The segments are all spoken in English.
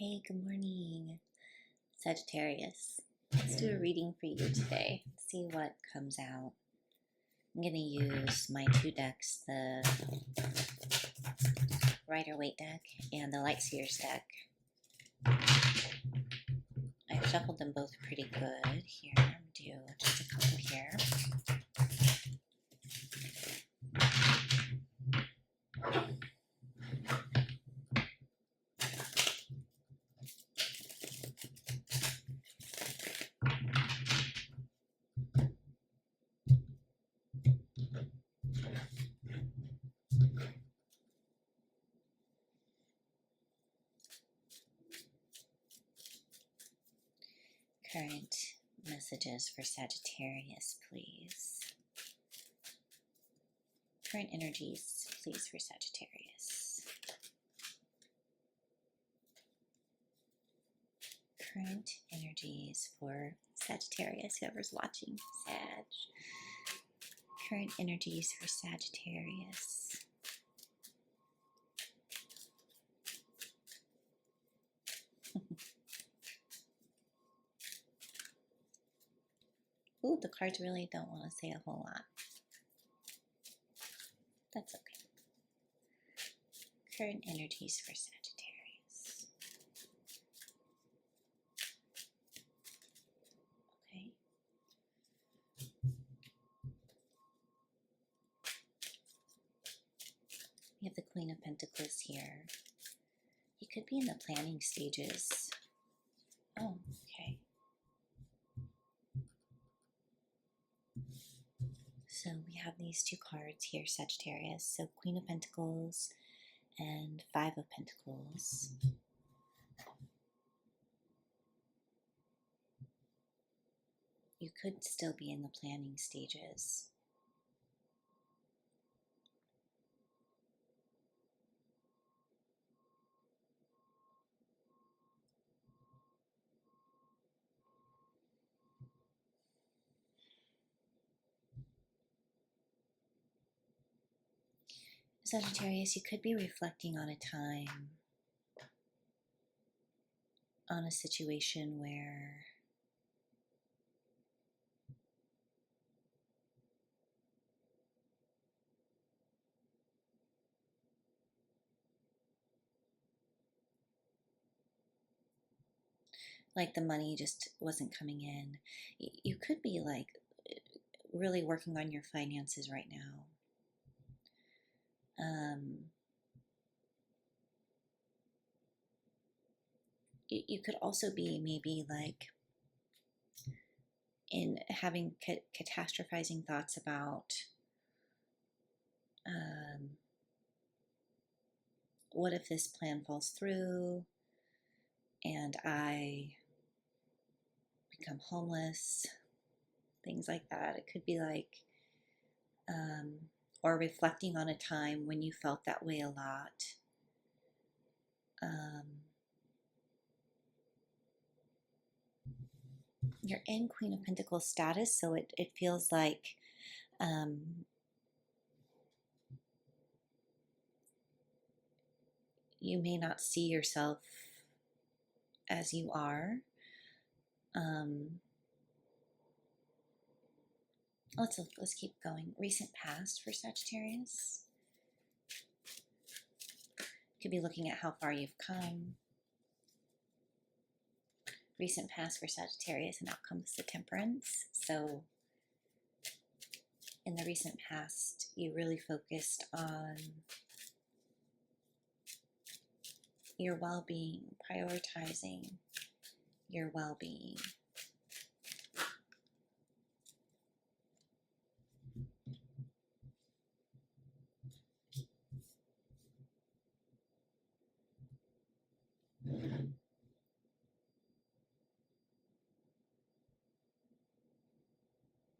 Hey, good morning, Sagittarius. Let's do a reading for you today. See what comes out. I'm going to use my two decks, the Rider-Waite deck and the Light Seers deck. I've shuffled them both pretty good. Here, I'm do just a couple here. Current messages for Sagittarius, please. Current energies, please, for Sagittarius. Current energies for Sagittarius, whoever's watching, Sag. Current energies for Sagittarius. Ooh, the cards really don't want to say a whole lot. That's okay. Current energies for Sagittarius. Okay. We have the Queen of Pentacles here. You could be in the planning stages. Oh, okay. So we have these two cards here, Sagittarius. So Queen of Pentacles and Five of Pentacles. You could still be in the planning stages. Sagittarius, you could be reflecting on a time, on a situation where like the money just wasn't coming in. You could be like really working on your finances right now. You could also be maybe like in having catastrophizing thoughts about what if this plan falls through and I become homeless, things like that. It could be like, or reflecting on a time when you felt that way a lot. You're in Queen of Pentacles status, so it feels like you may not see yourself as you are. Let's keep going. Recent past for Sagittarius. Could be looking at how far you've come. Recent past for Sagittarius, and out comes the Temperance. So in the recent past, you really focused on your well-being, prioritizing your well-being.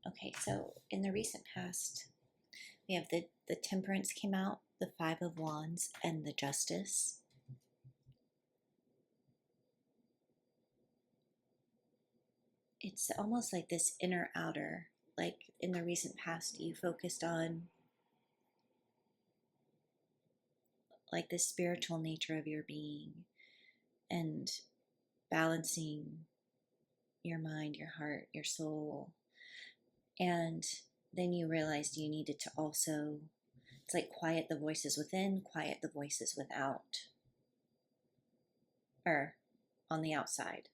Okay, so in the recent past, we have the Temperance came out, the Five of Wands, and the Justice. It's almost like this inner outer. Like in the recent past, you focused on like the spiritual nature of your being and balancing your mind, your heart, your soul. And then you realized you needed to also, it's like quiet the voices within, quiet the voices without, or on the outside,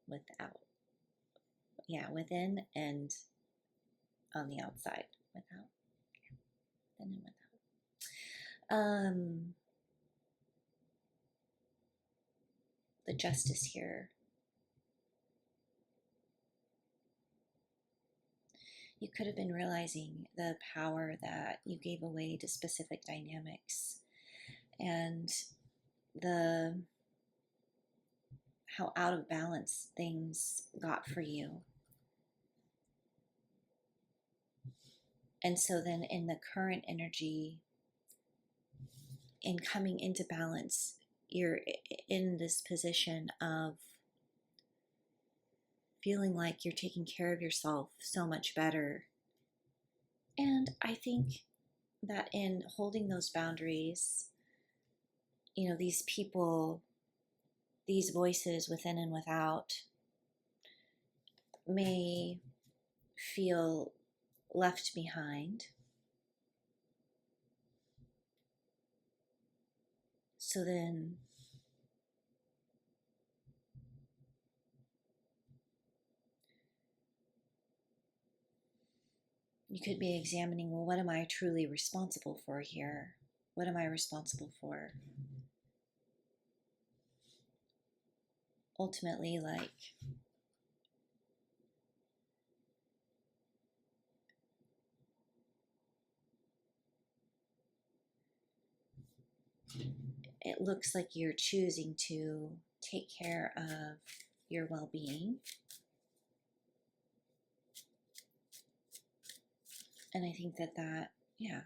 without. Yeah, within and on the outside, without, and then without. The justice here. You could have been realizing the power that you gave away to specific dynamics and the how out of balance things got for you. And so then in the current energy, in coming into balance, you're in this position of feeling like you're taking care of yourself so much better. And I think that in holding those boundaries, these people, these voices within and without may feel left behind. So then you could be examining, well, what am I truly responsible for here? What am I responsible for? Ultimately, like, it looks like you're choosing to take care of your well-being. And I think that, yeah.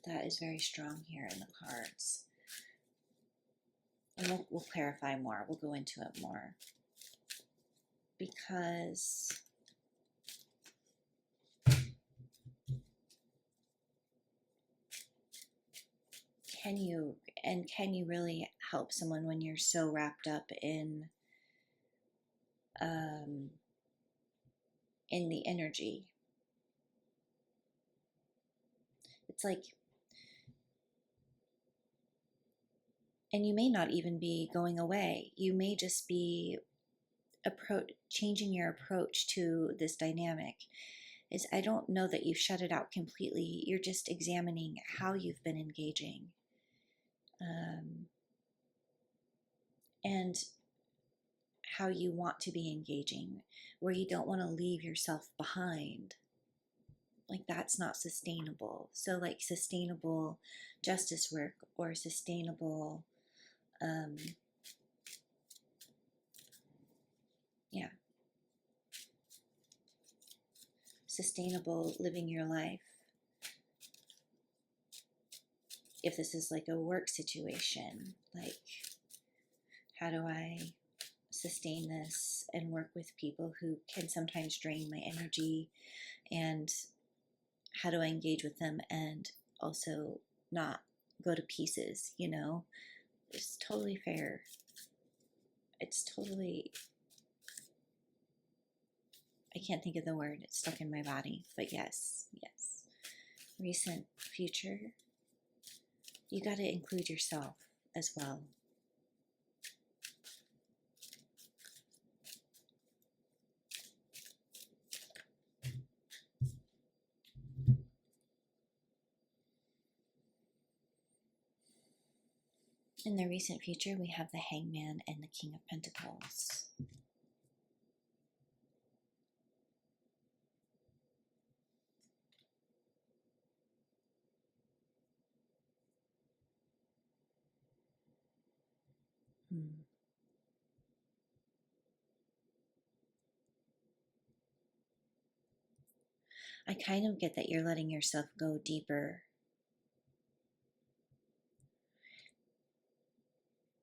That is very strong here in the cards. And we'll clarify more. We'll go into it more. Because can you really help someone when you're so wrapped up in the energy? It's like, and you may not even be going away. You may just be changing your approach to this dynamic. I don't know that you've shut it out completely. You're just examining how you've been engaging. And how you want to be engaging, where you don't want to leave yourself behind. Like, that's not sustainable. So like sustainable justice work or sustainable sustainable living your life. If this is like a work situation, like, how do I sustain this and work with people who can sometimes drain my energy, and how do I engage with them and also not go to pieces? It's totally fair. It's totally, I can't think of the word, it's stuck in my body, but yes. Recent, future, you got to include yourself as well. In the recent future, we have the Hangman and the King of Pentacles. I kind of get that you're letting yourself go deeper.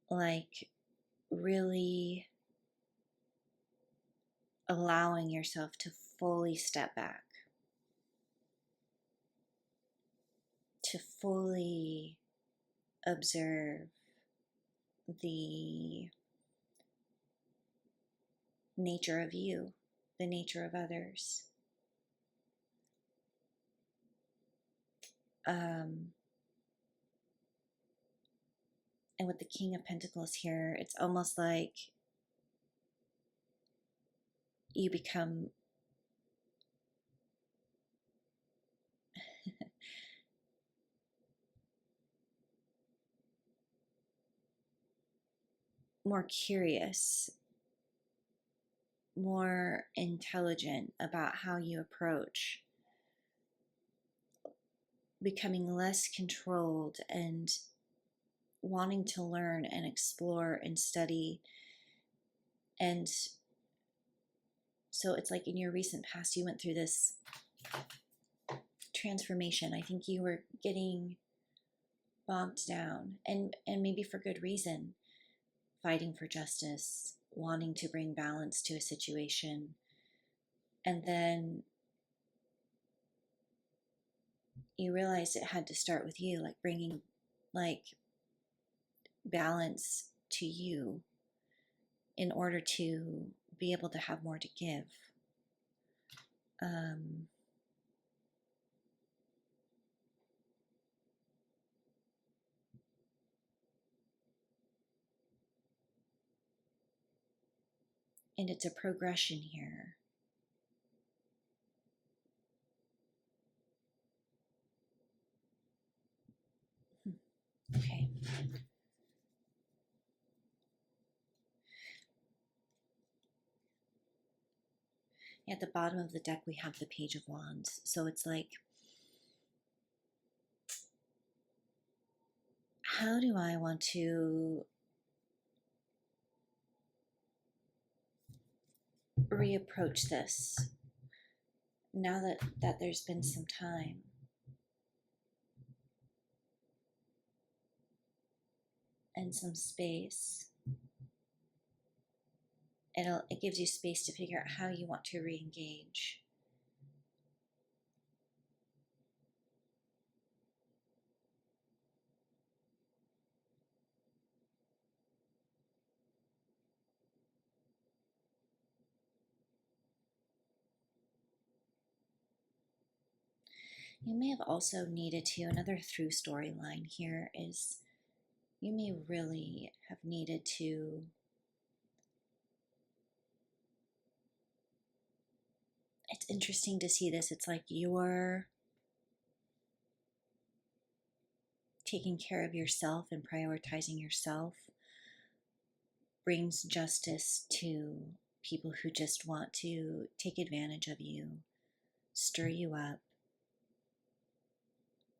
Like, really allowing yourself to fully step back. to fully observe the nature of you, the nature of others. And with the King of Pentacles here, it's almost like you become more curious, more intelligent about how you approach, becoming less controlled and wanting to learn and explore and study. And so it's like in your recent past, you went through this transformation. I think you were getting bogged down, and maybe for good reason, fighting for justice, wanting to bring balance to a situation. And then you realized it had to start with you, like bringing like balance to you in order to be able to have more to give. And it's a progression here. Okay. At the bottom of the deck, we have the Page of Wands. So it's like, how do I want to reapproach this now that there's been some time? And some space. It gives you space to figure out how you want to re-engage. You may have also needed to, another through storyline here is you may really have needed to it's interesting to see this. It's like you're taking care of yourself and prioritizing yourself brings justice to people who just want to take advantage of you, stir you up,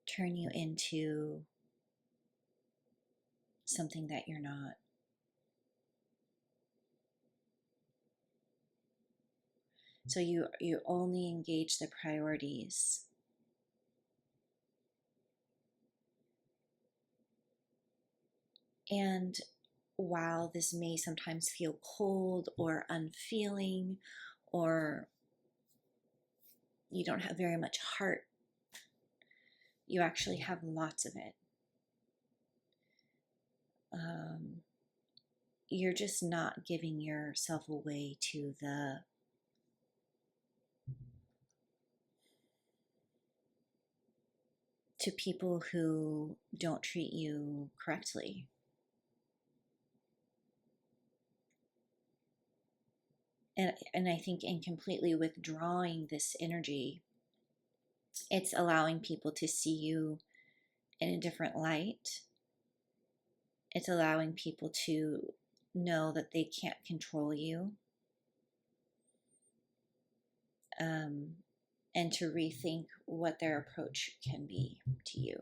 turn you into something that you're not. So you only engage the priorities. And while this may sometimes feel cold or unfeeling, or you don't have very much heart, you actually have lots of it. You're just not giving yourself away to people who don't treat you correctly. And I think in completely withdrawing this energy, it's allowing people to see you in a different light. It's allowing people to know that they can't control you, and to rethink what their approach can be to you.